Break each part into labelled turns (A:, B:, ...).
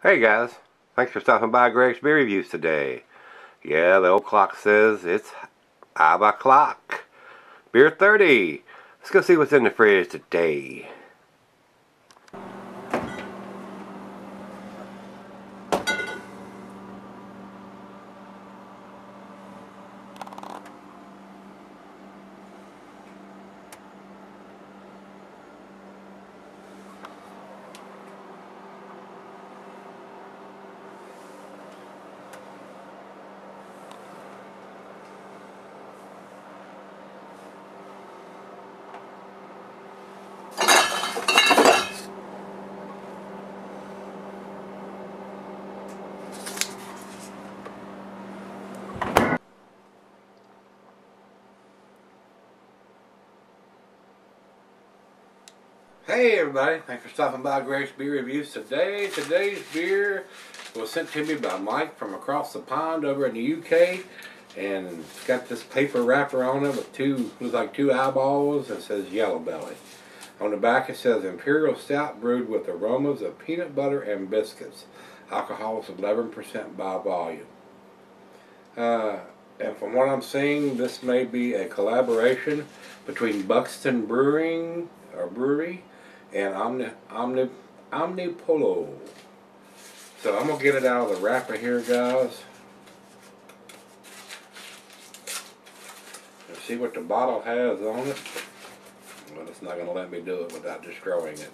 A: Hey guys, thanks for stopping by Gregsbeerreviews today. Yeah, the old clock says it's 5 o'clock. Beer 30. Let's go see what's in the fridge today. Hey everybody, thanks for stopping by Gregsbeerreviews today. Today's beer was sent to me by Mike from across the pond over in the UK, and it's got this paper wrapper on it with looks like two eyeballs, and it says Yellow Belly. On the back it says Imperial Stout brewed with aromas of peanut butter and biscuits. Alcohol is 11% by volume. And from what I'm seeing, this may be a collaboration between Buxton Brewery and Omnipollo. So I'm going to get it out of the wrapper here, guys. And see what the bottle has on it. But it's not going to let me do it without destroying it.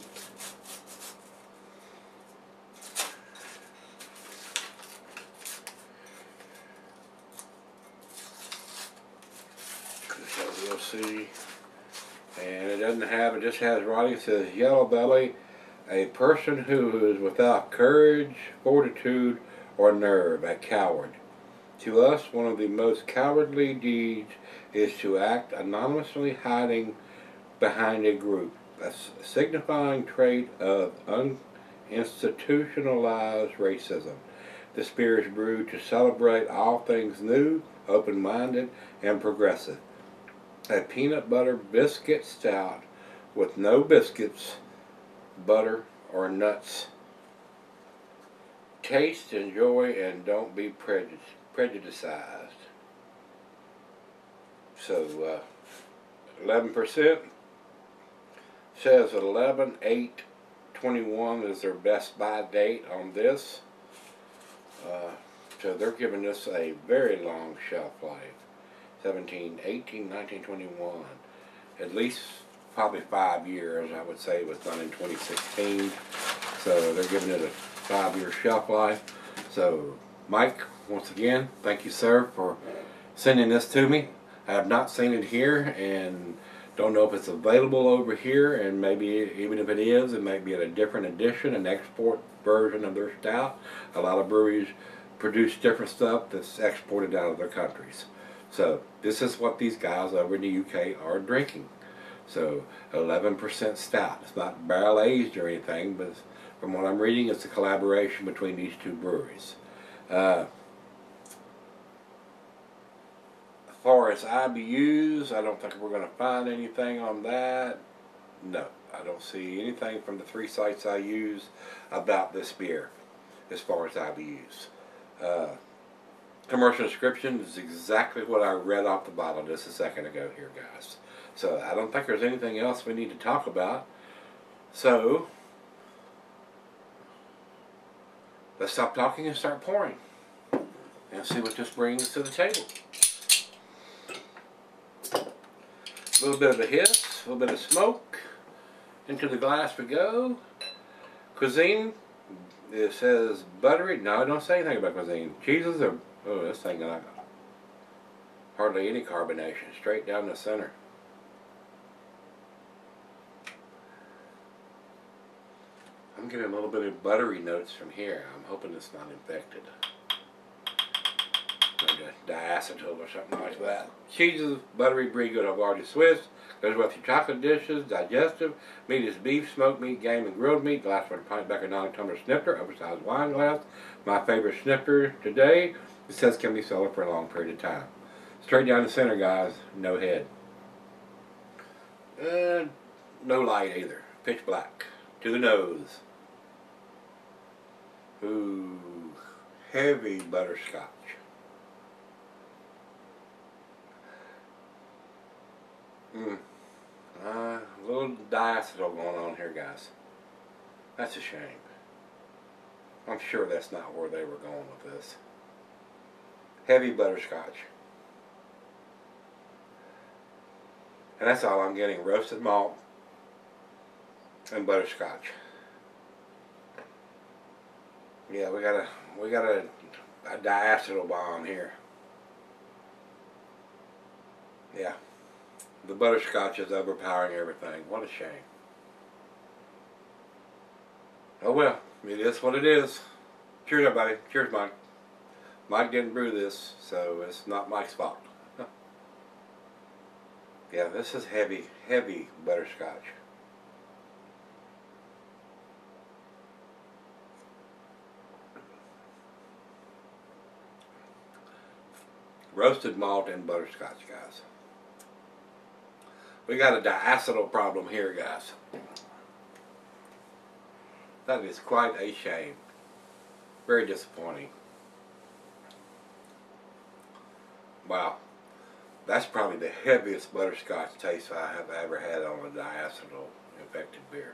A: So we'll see. And it just has writing. It says Yellow Belly, a person who is without courage, fortitude, or nerve, a coward. To us, one of the most cowardly deeds is to act anonymously hiding behind a group, a signifying trait of uninstitutionalized racism. This beer is brewed to celebrate all things new, open-minded, and progressive. A peanut butter biscuit stout with no biscuits, butter, or nuts. Taste, enjoy, and don't be prejudiced. So 11% says 11/8/21 is their best buy date on this. So they're giving this a very long shelf life. 17, 18, 19, 21. At least probably 5 years. I would say it was done in 2016. So they're giving it a 5-year shelf life. So Mike, once again, thank you, sir, for sending this to me. I have not seen it here and don't know if it's available over here, and maybe even if it is, it might be in a different edition, an export version of their stout. A lot of breweries produce different stuff that's exported out of their countries. So this is what these guys over in the UK are drinking. So 11% stout. It's not barrel aged or anything, but from what I'm reading, it's a collaboration between these two breweries. As far as IBUs, I don't think we're going to find anything on that. No, I don't see anything from the 3 sites I use about this beer as far as IBUs. Commercial description is exactly what I read off the bottle just a second ago here, guys. So I don't think there's anything else we need to talk about. So let's stop talking and start pouring and see what this brings to the table. A little bit of a hiss, a little bit of smoke. Into the glass we go. Cuisine, it says buttery. No, I don't say anything about cuisine. Cheeses are, oh, this thing got hardly any carbonation, straight down the center. I'm getting a little bit of buttery notes from here. I'm hoping it's not infected. Maybe diacetyl or something like that. Cheeses, buttery, brie, good Havarti Swiss. Goes with your chocolate dishes, digestive. Meat is beef, smoked meat, game, and grilled meat. Glass for a pint, back a 9-tumbler snifter, oversized wine glass. My favorite snifter today. It says can be sold for a long period of time. Straight down the center, guys. No head. No light either. Pitch black. To the nose. Ooh, heavy butterscotch. A little diacetyl going on here, guys. That's a shame. I'm sure that's not where they were going with this. Heavy butterscotch. And that's all I'm getting, roasted malt and butterscotch. Yeah, we got a diacetyl bomb here. Yeah. The butterscotch is overpowering everything. What a shame. Oh well, it is what it is. Cheers everybody. Cheers Mike. Mike didn't brew this, so it's not Mike's fault. Yeah, this is heavy, heavy butterscotch. Roasted malt and butterscotch, guys. We got a diacetyl problem here, guys. That is quite a shame. Very disappointing. Wow. That's probably the heaviest butterscotch taste I have ever had on a diacetyl infected beer.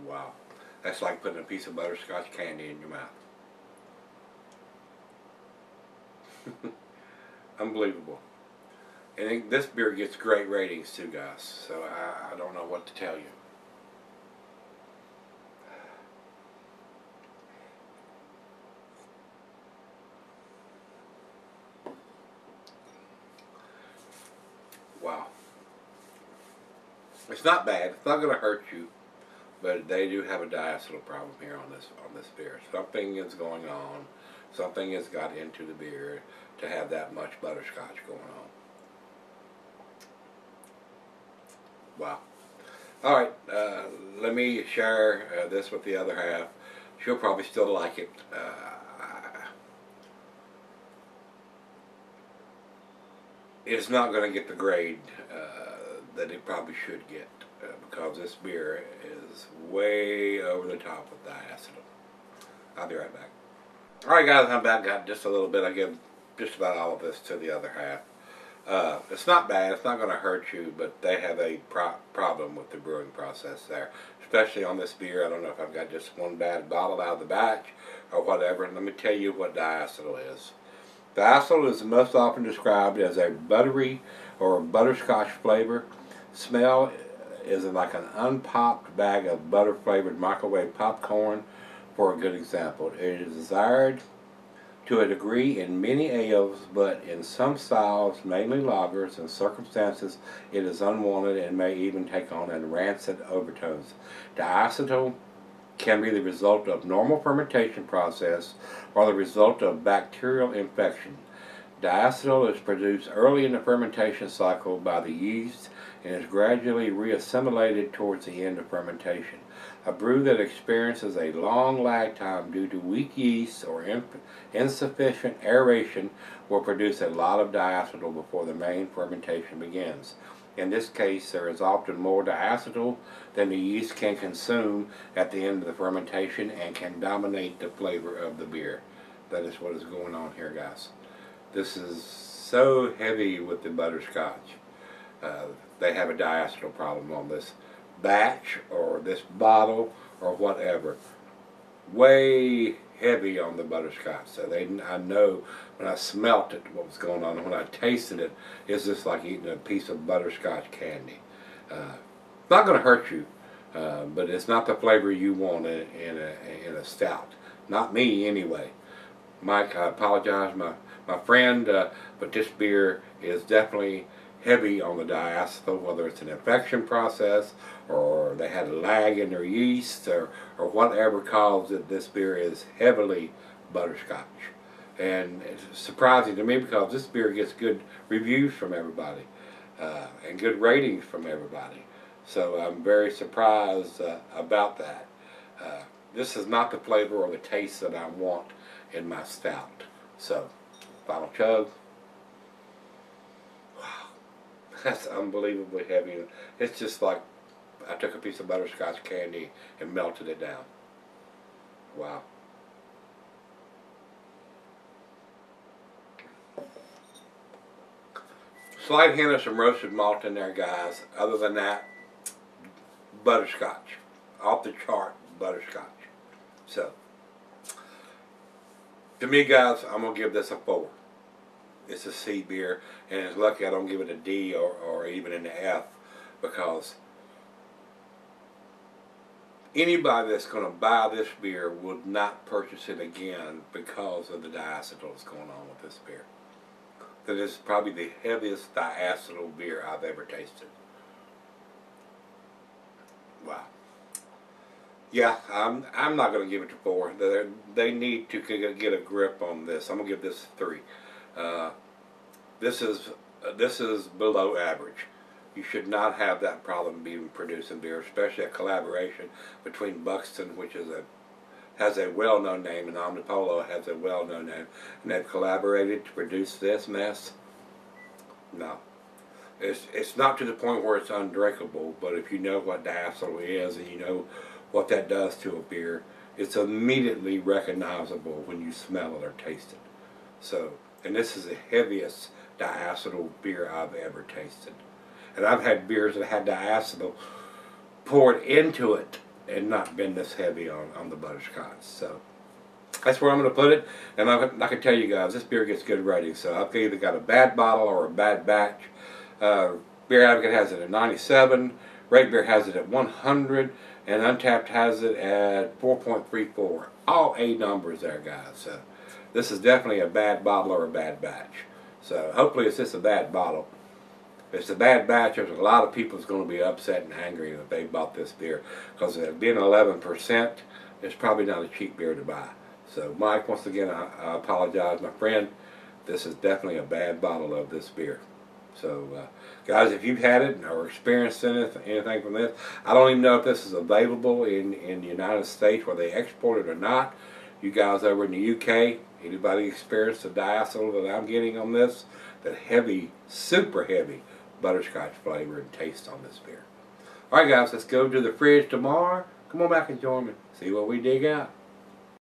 A: Wow. That's like putting a piece of butterscotch candy in your mouth. Unbelievable. And this beer gets great ratings too, guys. So I don't know what to tell you. Wow. It's not bad. It's not going to hurt you. But they do have a diacetyl problem here on this beer. Something is going on. Something has got into the beer to have that much butterscotch going on. Wow. Alright, let me share this with the other half. She'll probably still like it. It's not going to get the grade that it probably should get because this beer is way over the top with diacetyl. I'll be right back. Alright guys, I'm back. Got just a little bit. I give just about all of this to the other half. It's not bad. It's not going to hurt you, but they have a problem with the brewing process there, especially on this beer. I don't know if I've got just one bad bottle out of the batch or whatever. Let me tell you what diacetyl is. Diacetyl is most often described as a buttery or butterscotch flavor. Smell is like an unpopped bag of butter-flavored microwave popcorn, for a good example. It is desired to a degree in many ales, but in some styles, mainly lagers and circumstances, it is unwanted and may even take on a rancid overtones. Diacetyl can be the result of normal fermentation process or the result of bacterial infection. Diacetyl is produced early in the fermentation cycle by the yeast and is gradually reassimilated towards the end of fermentation. A brew that experiences a long lag time due to weak yeast or insufficient aeration will produce a lot of diacetyl before the main fermentation begins. In this case, there is often more diacetyl than the yeast can consume at the end of the fermentation and can dominate the flavor of the beer. That is what is going on here, guys. This is so heavy with the butterscotch. They have a diacetyl problem on this batch or this bottle or whatever. Way heavy on the butterscotch. So I know when I smelt it what was going on. When I tasted it, it's just like eating a piece of butterscotch candy. Not going to hurt you, but it's not the flavor you want in a stout. Not me anyway. Mike, I apologize, my friend, but this beer is definitely heavy on the diacetyl, whether it's an infection process or they had a lag in their yeast or whatever caused it. This beer is heavily butterscotch. And it's surprising to me because this beer gets good reviews from everybody and good ratings from everybody. So I'm very surprised about that. This is not the flavor or the taste that I want in my stout. So, final chug. That's unbelievably heavy. It's just like I took a piece of butterscotch candy and melted it down. Wow. Slight hint of some roasted malt in there, guys. Other than that, butterscotch. Off the chart butterscotch. So, to me, guys, I'm going to give this a 4. It's a C beer, and it's lucky I don't give it a D or even an F, because anybody that's going to buy this beer would not purchase it again because of the diacetyl that's going on with this beer. That is probably the heaviest diacetyl beer I've ever tasted. Wow. Yeah, I'm not going to give it a 4. They need to get a grip on this. I'm going to give this a 3. This is below average. You should not have that problem being producing beer, especially a collaboration between Buxton, which has a well-known name, and Omnipollo has a well-known name, and they've collaborated to produce this mess. No. It's not to the point where it's undrinkable, but if you know what diacetyl is and you know what that does to a beer, it's immediately recognizable when you smell it or taste it. So, and this is the heaviest diacetyl beer I've ever tasted. And I've had beers that had diacetyl poured into it and not been this heavy on the butterscotch. So that's where I'm going to put it. And I can tell you guys, this beer gets good ratings. So I've either got a bad bottle or a bad batch. Beer Advocate has it at 97. Rate Beer has it at 100. And Untapped has it at 4.34. All A numbers there, guys. So this is definitely a bad bottle or a bad batch. So hopefully it's just a bad bottle. If it's a bad batch, there's a lot of people that's going to be upset and angry that they bought this beer. Because it being 11%, it's probably not a cheap beer to buy. So Mike, once again, I apologize, my friend. This is definitely a bad bottle of this beer. So guys, if you've had it or experienced anything from this, I don't even know if this is available in the United States where they export it or not. You guys over in the UK, anybody experienced the diacetyl that I'm getting on this? That heavy, super heavy butterscotch flavor and taste on this beer. Alright guys, let's go to the fridge tomorrow. Come on back and join me. See what we dig out.